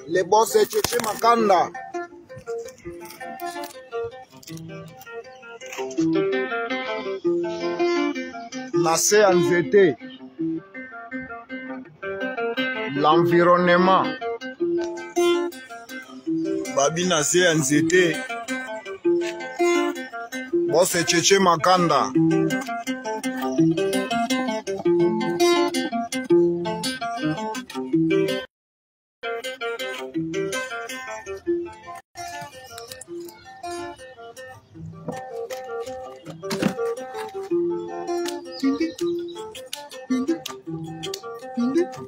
Le boss Cheche Makanda. La CNVT. L'environnement. Babina CNVT. Boss Cheche Makanda.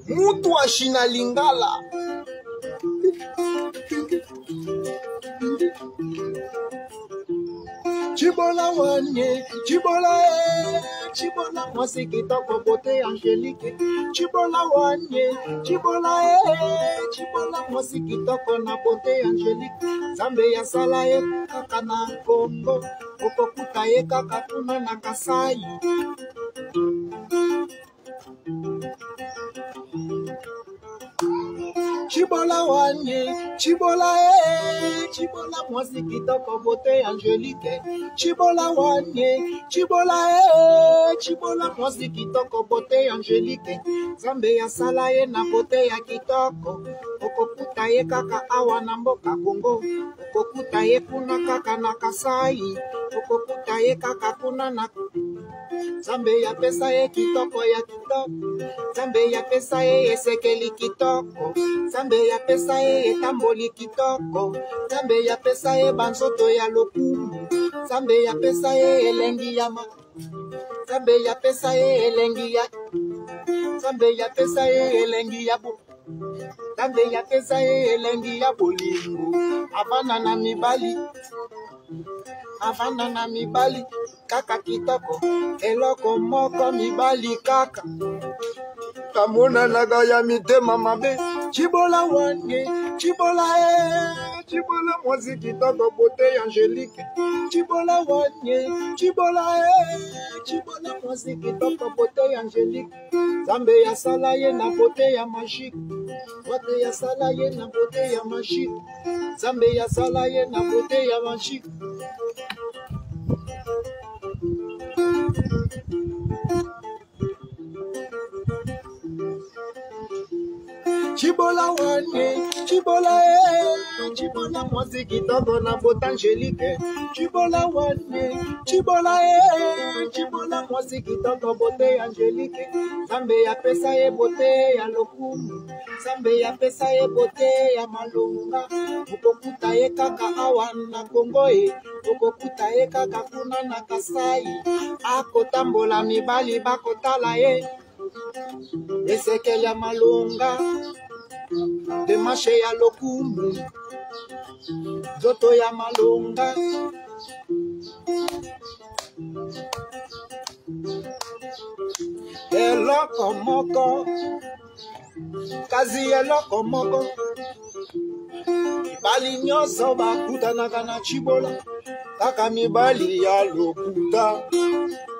Mutu wa Shina Lingala. Chibola wanye, chibola chibola mwasi kitoko beauté angélique. Chibola wanye, chibola chibola mwasi kitoko na beauté angélique. Zambe ya sala ye kaka na Congo, okokuta ye kaka kuna na Kasai. Chibola wanye, chibola chibola mwasi kitoko beauté angélique. Chibola wanye, chibola chibola mwasi kitoko beauté angélique. Zambe ya sala ye na beauté ya kitoko, okokuta ye kaka awa na mboka Congo, okokuta ye kuna kaka na Kasai, okokuta ye kaka kuna na Zambe ya pesa ye kitoko ya kitoko. Zambe ya pesa ye esekeli kitoko. Zambe ya pesa ye etamboli kitoko. Zambe ya pesa ye banzoto ya lokumu. Zambe ya pesa ye elengi ya ma. Zambe ya pesa ye elengi ya. Zambe ya pesa ye elengi ya bo. Zambe ya pesa ye elengi ya bolingo. Avana na mibali. Avana na mibali kaka kitoko, eloko moko mibali kaka. Kamona naga ya mitema mabe. Chibola wanye, chibola chibola mwasi kitoko beauté angélique. Chibola wanye, chibola chibola mwasi kitoko beauté angélique. Zambe ya sala ye na beauté ya magique. Beauté ya sala ye na beauté ya magique. Zambe ya sala ye na beauté ya magique. Chibola wanye, chibola chibola mwasi kitoko na beauté angélique. Chibola wanye, chibola chibola mwasi kitoko beauté angélique. Zambe ya pesa ye beauté ya lokumu. Zambe ya pesa ye beauté ya malunga. Okokuta ye kaka awa na Congo e. Okokuta ye kaka kuna na Kasai. Akotambola mibali bakotala ye. Esekeli ya malunga. Demashe ya lokumu. Zoto ya malunga. Eloko moko. Kazi eloko moko. Mibali nyonso bakutanaka na Chibola. Kaka mibali ya lokuta.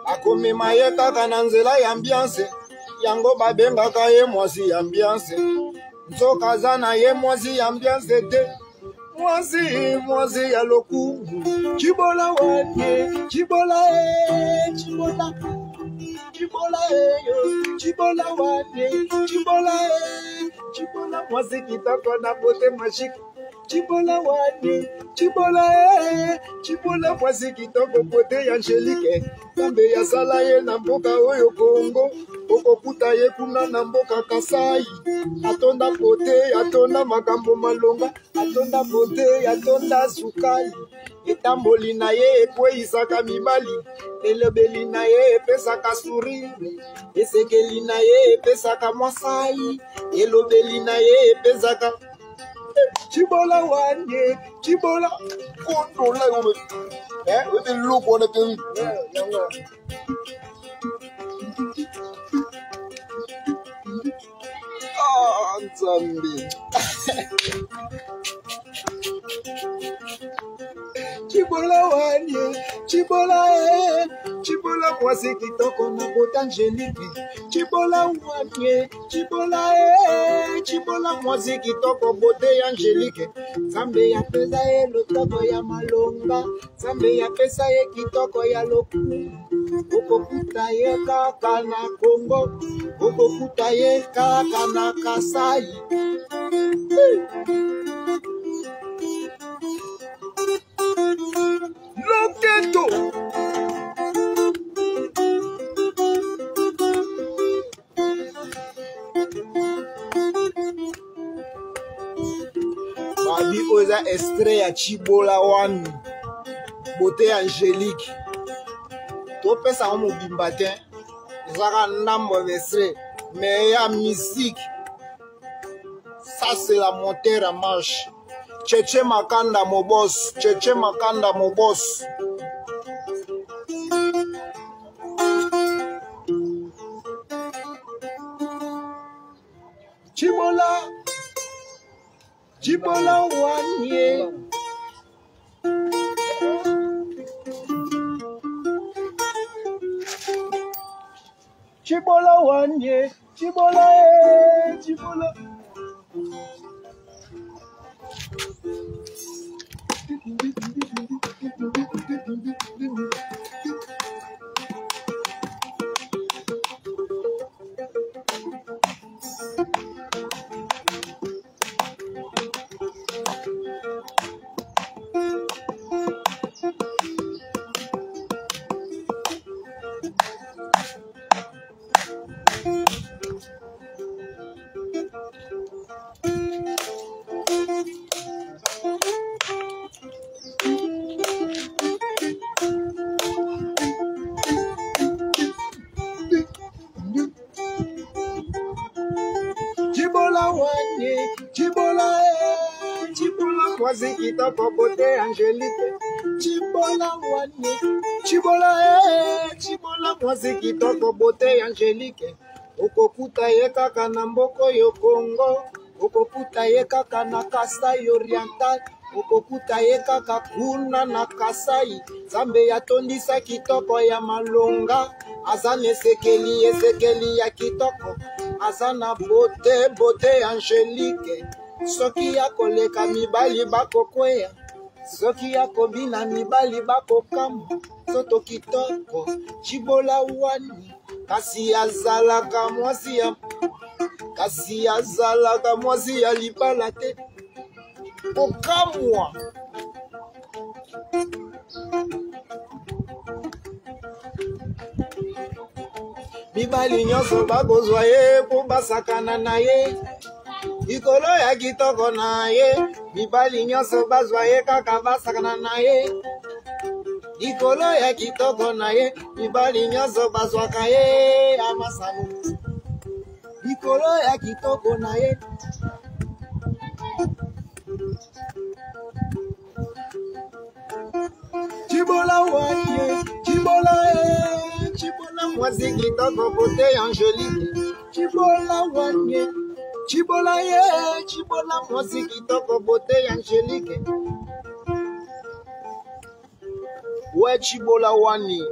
Akomema ye kaka na nzela ya ambiance. Yango babengaka ye mwasi ya ambiance. Nzoka zana ye mwasi ya ambiance te. Mwasi ya lokumu. Chibola wanye, chibola chibola. Chibola yo, chibola wanye, chibola chibola mwasi kitoko na beauté magique. Chibola wanye, chibola chibola mwasi kitoko beauté angélique. Zambe ya sala ye na mboka oyo Congo, okokuta ye kuna na mboka Kasai. Atonda beauté, atonda makambo malonga, atonda beauté, atonda sukali. Etamboli na ye ekweyisaka mibali. Elobeli na ye epesaka sourire. Esekeli na ye epesaka mwasai. Elobeli na ye epesaka Chibola wanye, chibola kondo la ngome. We dey look on the Nzambi. Chibola wanye, Chibola Chibola mwasi kitoko na bote angelique. Chibola wanye, Chibola Chibola mwasi kitoko bote angelique. Zambe ya pesa lotoko ya malonga, Zambe ya pesa kitoko ya loku. Okokuta ye kaka na Congo, Okokuta ye kaka na Kasai. Loketo Babi oza extrait ya Chibola wani beauté angélique. Topesa ngo mobimba te ezaka ndambo extrait mais ya musique. Ça c'est la montée à marche. Cheche Makanda mon boss, Cheche Makanda mon boss. Chibola, Chibola wanye. Chibola wanye, Chibola Chibola. Chibola mwasi kitoko bote angélique. Chibola wanye, Chibola mwasi kitoko bote angélique. Okokuta ye kaka na mboko yo Congo, Okokuta ye kaka na Kasai oriental, Okokuta ye kaka kuna na Kasai. Zambe ya tondisa kitoko ya malonga, Azane esekeli ya kitoko. Azana bote angélique. Soki ya koleka mibali bakokweya, soki ya kobina mibali bakokama. Soto kitoko Chibola wani, kasi azalaka mwasi ya libala te okamwa. Mibali nyonso bakozwa ye po basakana na ye. Ikolo ya kitoko na ye, mibali nyonso bazwa ye kaka basakana na ye. Ikolo ya kitoko na ye, mibali nyonso bazwaka ye amasano. Ikolo ya kitoko na ye. Chibola wanye, Chibola mwasi kitoko bote angélique. Chibola wanye, Chibola mwasi kitoko bote angélique. Ouais, Chibola wani.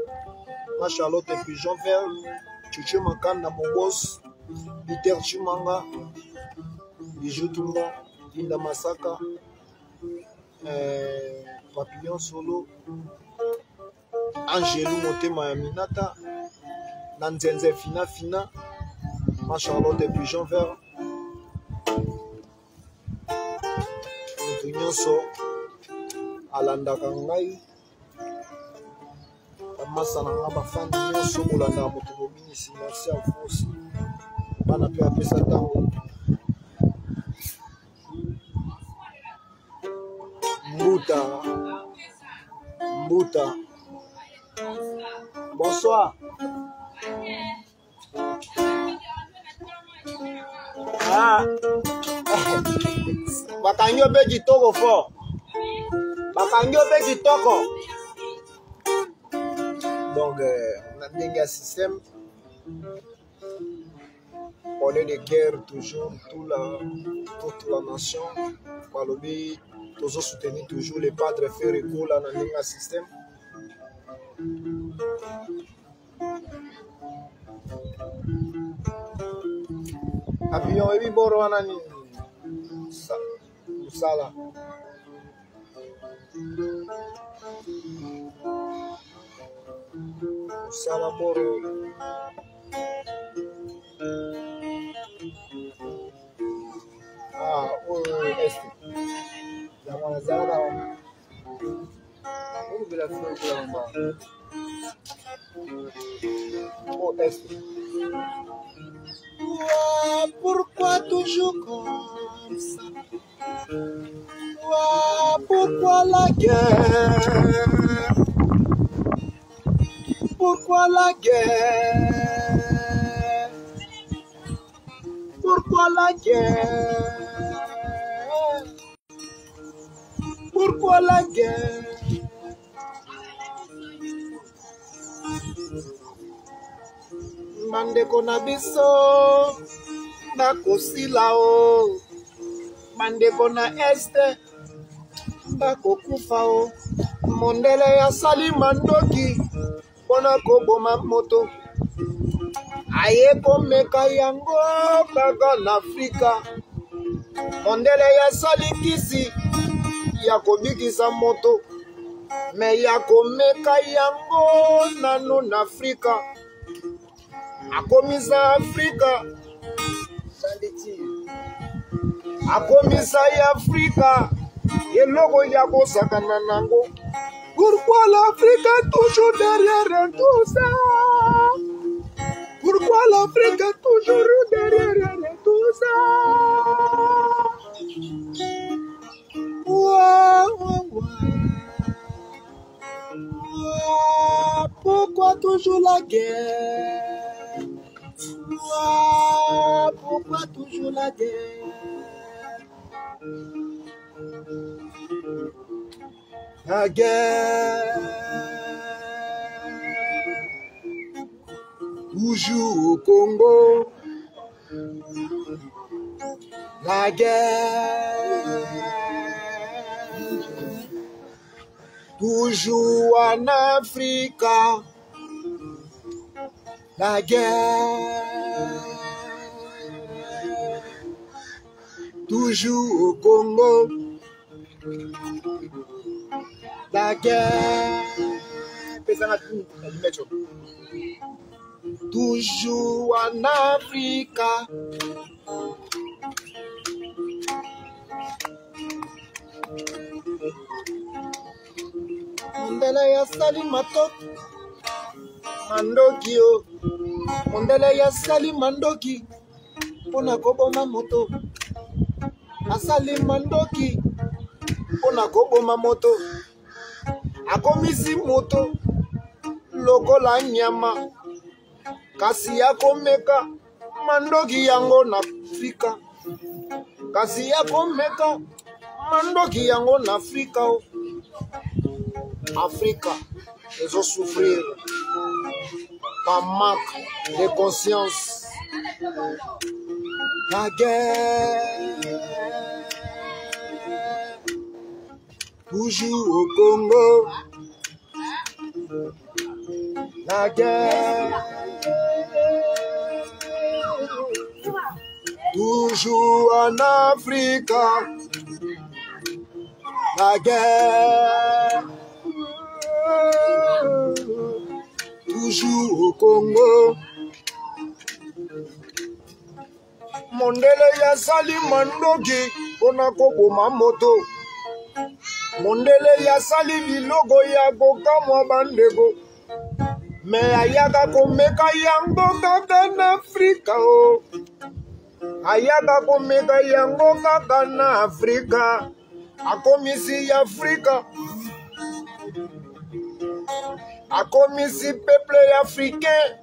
Ma Charlotte Pigeon Vert, Chuchu Makanda mon boss, Peter Chimanga, Bijou Tumba, Linda Masaka, Papillon Solo, Angelo Motema Yaminata, Nanzenze Fina, Ma Charlotte Pigeon Vert, Nyonso, Alanda Kangai, Massa na ngaba fan nyonso kolanda moto bomini si merci à vous aussi. Bana pe apesa tango. Mbuta. Bonsoir. Ah. Bakanyo be kitoko fort. Bakanyo be kitoko. Donc, on a bien un système. On est de guerre toujours, toute la nation. Palobi, toujours soutenir toujours les padres faire recours là dans le système. Avion et boro anani sala. Sala boro. Ah, este. Jamana zara. Où est la fleur là-bas? Oh, este. Pourquoi toujours comme ça? Pourquoi la guerre? Pourquoi la guerre? Pourquoi la guerre? Pourquoi la guerre? Mandeko na biso bakosila o, mandeko na este bakokufa o, mondele ya sali mandoki pona koboma moto aye komeka yango kaka na Afrika, mondele ya sali kisi ya kobikisa moto me ya komeka yango nano na Afrika. Akomisa Afrika, akomisa ya Afrika, eloko ya kosakana nango. Pourquoi l'Afrique est toujours derrière tout ça? Pourquoi l'Afrique est toujours derrière tout ça? Pourquoi toujours la guerre? Pourquoi toujours la guerre? La guerre, toujours au Congo. La guerre, toujours en Afrique. La guerre, toujours au Congo. La guerre, toujours en Afrique. Mondele ya sali matok mandoki o, mondele ya sali mandoki pona koboma moto, asali mandoki pona koboma moto, akomisi moto lokola nyama kasi akomeka mandoki yango na Afrika, kasi akomeka mandoki yango na Afrika o. Africa, ils ont souffrir par manque de conscience. La guerre, toujours au Congo. La guerre, toujours en Afrique. La guerre, toujours au Congo. Mondele ya sali mandoki pona koboma moto, mondele ya sali bilogo ya kokamwa bandeko, me ayaka komeka yango kaka na Afrika o, ayaka komeka yango kaka na Afrika. Akomisi ya Afrika, akomisi peuple africain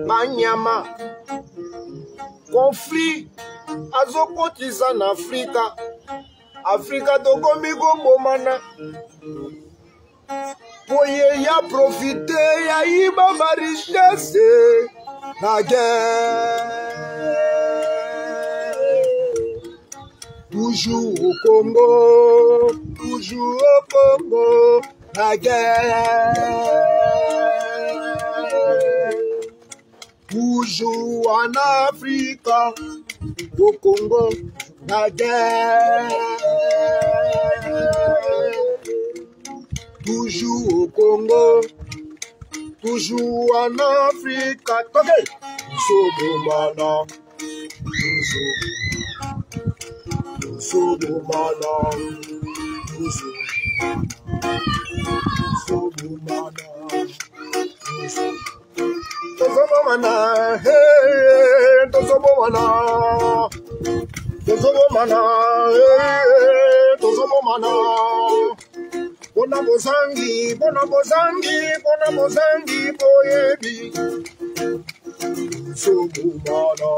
banyama, conflit azokotiza na Afrika. Afrika tokomi kobomana poye ya profite ya iba ba richesse. La guerre, Toujours au Congo, la guerre. Toujours en Afrique, au Congo, la guerre. Toujours au Congo, toujours en Afrique. Okay. Sobomana, Sobomana, Sobomana, Sobomana, hey, Sobomana, Sobomana, hey, Sobomana. Bona bozangi, boyebi. Sobomana,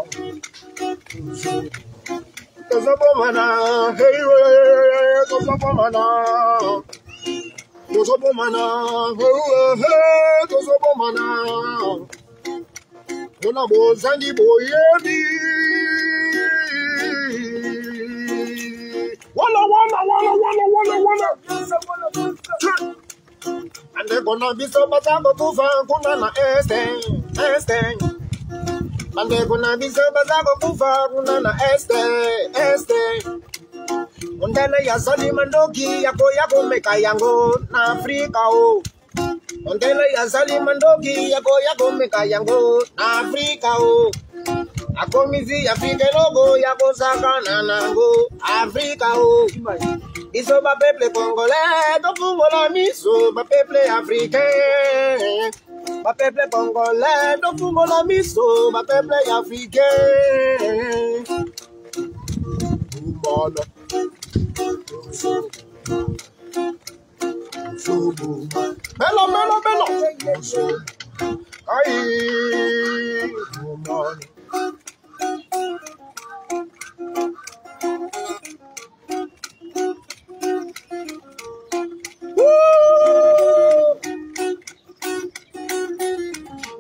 Sobomana, hey, Sobomana, Sobomana, hey, Sobomana. Bona bozangi, boyebi. Walla. And they're gonna be so much about to find Kunana Este. And they're gonna be so much about to find Kunana Este. Undele ya sali mandoki yako meka yango na Afrika o. Undele ya sali mandoki yako meka yango na Afrika o. Akomizi Afrika logo yako sakana nango Afrika o. Iso ba peuple congolais, to fungola miso ba peuple africain. Ba peuple congolais, to fungola miso ba peuple africain. Bumana. Bello. Aïe. Bumana.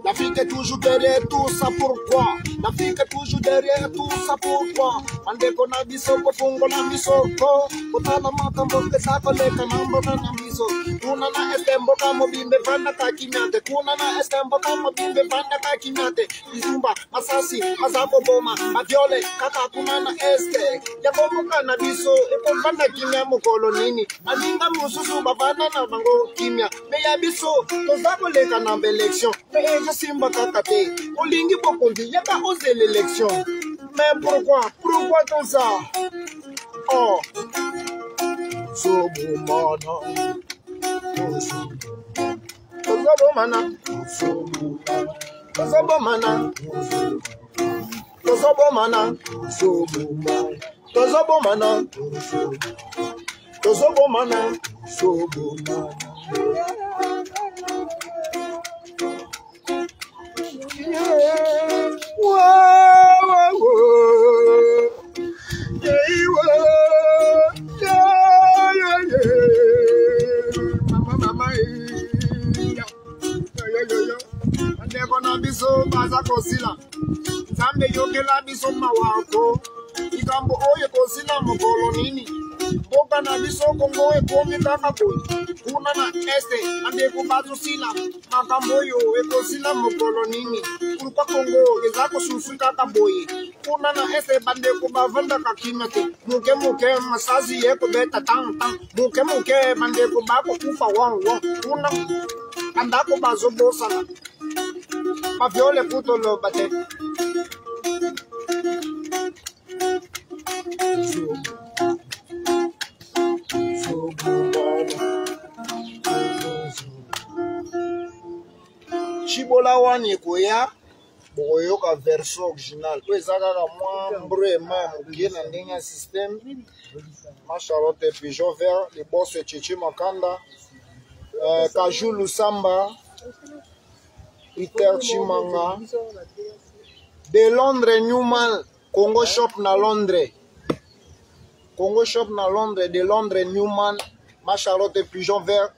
L'Afrique est toujours derrière tout ça, pourquoi? L'Afrique est toujours derrière tout ça, pourquoi? Ande kona bisoko fungola misoko kotala makambo pesa koleka mambo na miso kuna na estembo kama bimbe panda kakimate kuna na estembo kama bimbe panda kakimate izumba masasi mazako boma maviole kaka kuna na este yakomboka na biso ekompanda kimya mokolo nini alinga mususu babana na bango kimya me ya biso tozako leka na élection me ejo simba kakate olingi bokondi yaka oser l'élection. Mais pourquoi tout ça? Oh, Sobomana, biso baza kosila nzambe yokela biso mawako ikambo oyo kosila mokolo nini mboka na biso Kongo ekomi kaka boye kuna na este ande kubazosila makambo oyo ekosila mokolo nini pourquoi Kongo eza kosusu kaka boye kuna na este bande kubavanda kakina te muke masasi ekobeta tang muke bande kubako kufa wango kuna andako bazobosana maviole puto lo bate Chibola wani koya boyoka version original to ezaka mwa brema mukie na ndenge ya système Charlotte Pigeon Vert les boss Chichi Makanda Kaju Lusamba Peter Chimanga de Londres Newman Congo Shop na Londres de Londres Newman ma Charlotte Pigeon Vert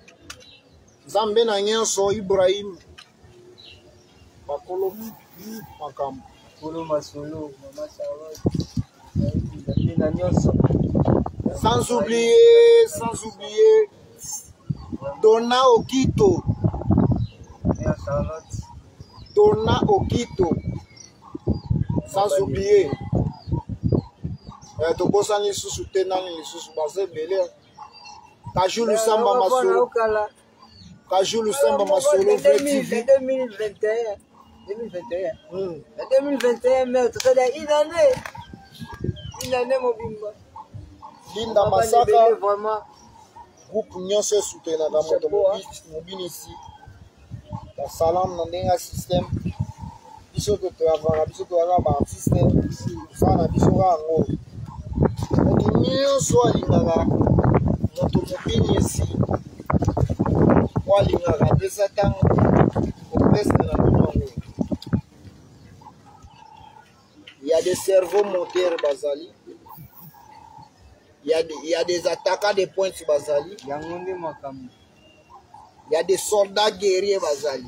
Zambe na nyonso Ibrahim Bakolo Makam Kolo Masolo Mama Charlotte Sans oublier Donna Okito. Donna Okito. Sans oublier. Tobosa ni susu tenani ni susu base belé. Kajou Lusamba Masolo. Kajou Lusamba Masolo 2021. 2021 mais une année mobimba. Linda Masaka vraiment groupe nyonso soutenir dans moto mobile ici. La salam na ndenga système. Biso to travailler biso to ara ba artiste ça na biso rango. Nyonso alingaka moto mobile ici. Walingaka pesa tango presque na longo. Il y a des cerveaux moteurs Bazali. Il y a des attaquants de pointe sur Bazali. Il y a des soldats guerriers Bazali.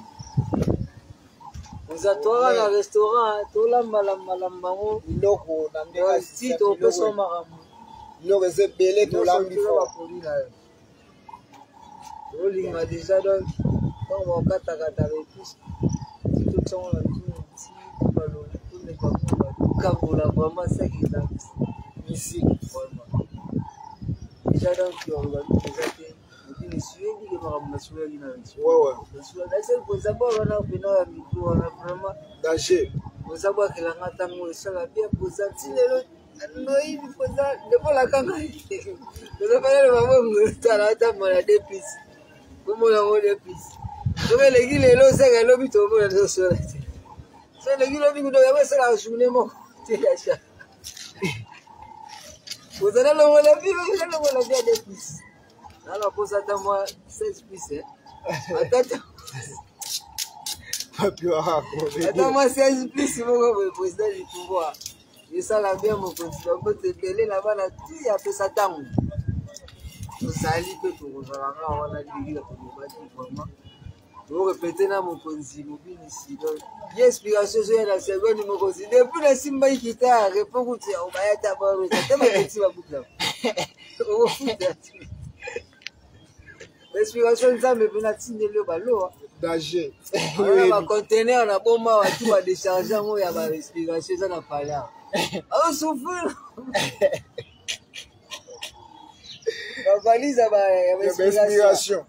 Vous êtes dans le restaurant, tout là malambango. Loko na mbeka si to peso maramu. Loko ze belé to la mifo. Olinga déjà donc quand on kata plus. Tout ça on a dit tout n'est pas Kabola vraiment ça qui est ici vraiment. Déjà donc on va déjà que suivi que maramu suivi na ouais c'est pour ça on a bino ya miko on a vraiment danger pour ça que la ngatango ça la bien pour ça tilelo noi pour ça de la kanga de pas le maman tala ta mala de pis como la mole de pis donc les gars les lots ça que lobi to mo na so c'est les gars lobi ko ya ça la journée mo tiacha vous allez le mole pis vous allez le mole de pis alors pour ça moi 16 pis attends attends moi 16 pis mon président du pouvoir et ça la bien mon président peut te belé là-bas là tu a fait ça tant ça ali peut tout on a dit vraiment vous répétez là mon président mobile ici donc l'explication c'est la seconde mon président depuis la simba kita répond que on va être d'abord c'est ma petit va boucler on l'explication ça me vient atteindre le ballon danger on va conteneur na bomba wa tout va décharger moi ya ba respiration ça na pala on souffre la valise ya respiration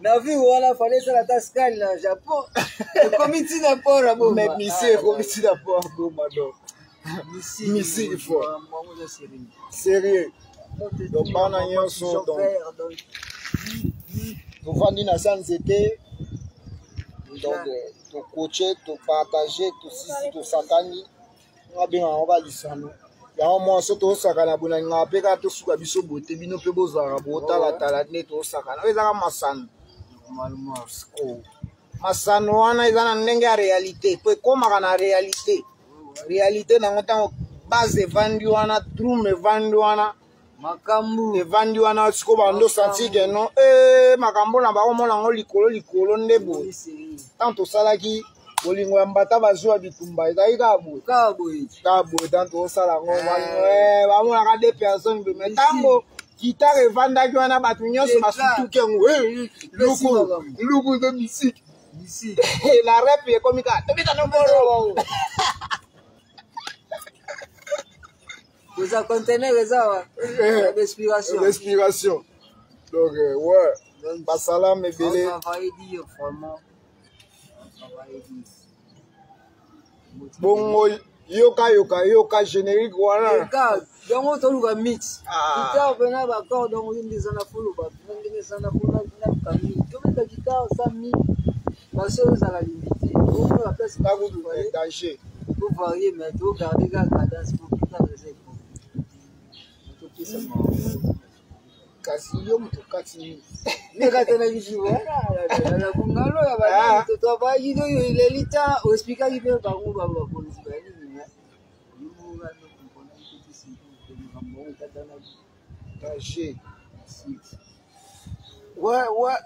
na vu wala fallait ça la tascal na Japon comité d'apport à bomba mais monsieur comité d'apport à bomba donc missile il faut sérieux donc bana nyonso donc tovandi na sanzete donc tocoache topartage tosisi tosakani ngabengaka balisano yango mwaso tosakana bonaningaka mpe kaka tosuka biso bote bino mpe bozalaka botalatala nde tosakana oyo ezaka masano masano wana eza na ndenge ya réalité po ekomaka na réalité nango ntango base evandi wana drum evandi wana makambo evandi wana siko bando santi ke non makambo na bakomona yango likolo nde boye ntango tosalaki bolingo ya mbata bazwa bitumba ezali kaka boye ntango tosala yango bamonaka de personne me ntango gitare evandaki wana bato nyonso basutuki yango luku eza misiki la rep ekomi kaka tobita noboro vous a conteneur ça respiration donc ouais basalam ebele bongo yoka générique wana donc toluka mix guitare pena baccord donc ndeza na fulu ba ndeza na fulu na kami tobeta guitare ça mi parce que ça la limité on la place pas vous danger pour varier mais tout garder la cadence pour guitare c'est kasi yo mutu kati nekatana kijiwa na kungalo ya bana mtoto ba yido ile lita ospika kipe bangu baba polisi ba nini yumu ngano kumpona kitu siku kwa mambo katana danger ouais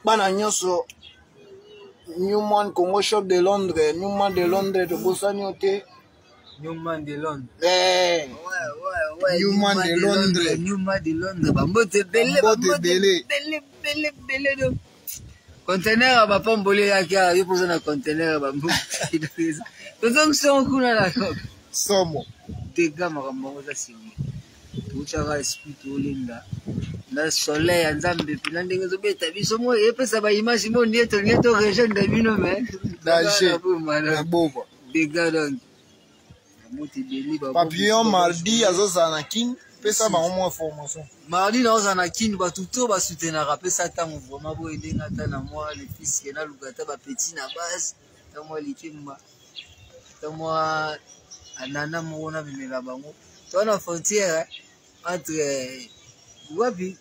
bana nyonso Newman Congo Shop de Londres Newman de Londres to bosani ote Newman de Londres. Ouais. Newman de Londres. Newman de Londres. Bambote belé do. Conteneur ba pambole ya kia yo poza na conteneur bambote. Tozong son kuna la ko. Somo. Tega makambo za simi. Tuchaka esprit olinga. Na soleil ya Nzambe pina ndenge zo beta biso mo epesa ba image mo nieto région de bino mais. Danger. Na boba. Dega donc. Papillon mardi azoza na kin pesa ba moins information. Mardi na oza na kin ba tuto ba soutenir pesa tango vraiment bo elenga ta na moi les fils na lukata ba petit na base ta moi likimba ta moi anana mo na bimela bango to na frontière entre wapi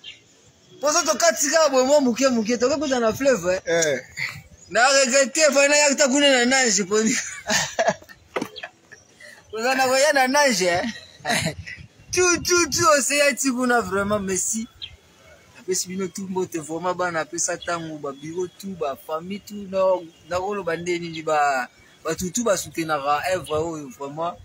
posa to katika bo mo muke to ko na fleuve na regretter fa na yakta kuna na nage poni vous en avez rien à nager. Tout, c'est un vraiment merci. Après, si nous tout le monde vraiment ban après ça tango ba bureau tout ba famille tout na rolo bandeni ni ba tout ba soutenir Eve vraiment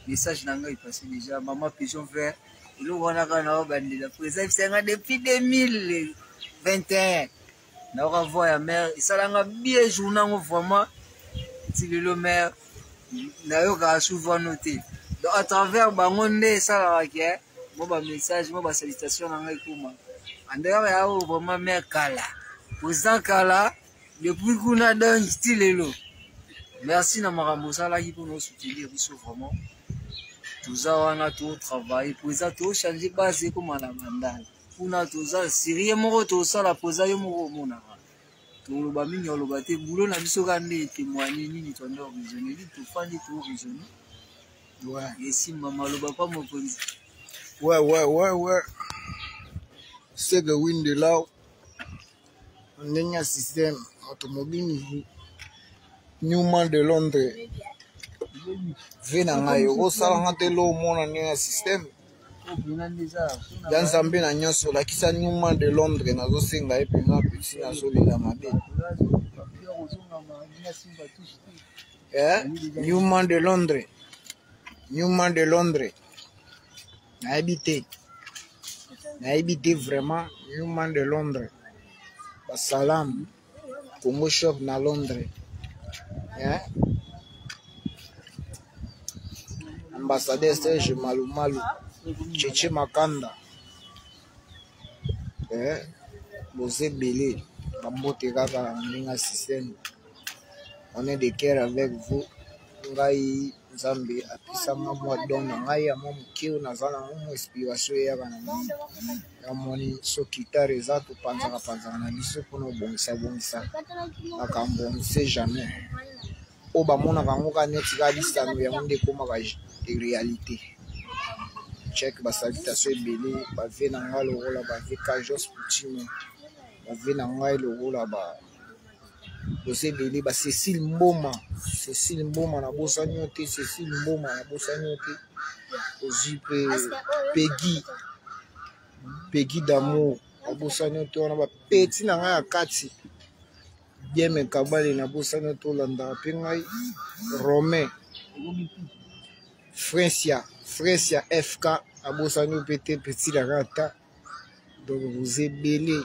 message nanga il passé déjà maman pigeon vert le wana kana bandi la préserve c'est depuis 2021 na revoir ya mère isalanga bien journal vraiment si le maire na souvent noté donc à travers bangonde ça la ke mo ba message mo ba salutation na ngai kuma andera ya vraiment mère kala président kala depuis kuna dans style lo merci na marambo ça là qui pour nous soutenir biso vraiment tout ça on a tout travail président tout changer base comme la mandala kuna tout ça sérieux mo tout ça la posa yo mo mona tout ba minyo lo ba te boulot na biso ka nde témoigner nini to ndo visionner tout fandi tout visionner ouais et si maman lo ba pas mo police ouais c'est the wind de là on a un système automobile Newman de Londres vena ngayo ko sala ngate lo mona ni un système dans Zambie na nyonso la kisa Newman de Londres na zo senga epenga petit na so lela mabe Newman de Londres na habité vraiment Newman de Londres basalam Congo shop na Londres ambassadeur Serge Malumalu Cheche Makanda Bosé Belé Bambote Kaka Ndinga système on est de cœur avec vous ngai Nzambe apisanga mwa don ngai amo mkiu nazala mo inspiration ya bana ya moni soki tare za to panzaka na biso pona bongisa akambo on sait jamais o ba mona kango ka neti ka lisano ya monde koma ka réalité check ba salutation ebele ba ve na ngai lokola ba ve Kajos Puccino ba ve na ngai lokola ba Bosé Belé ba Cécile Mboma na bosani ote Cécile Mboma na bosani ote ozipe Peggy d'amour na bosani ote wana ba petit na ngai akati bien me kabale na bosani ote olanda pe ngai Romain Frencia FK abosani opete petit la rata donc Bosé Belé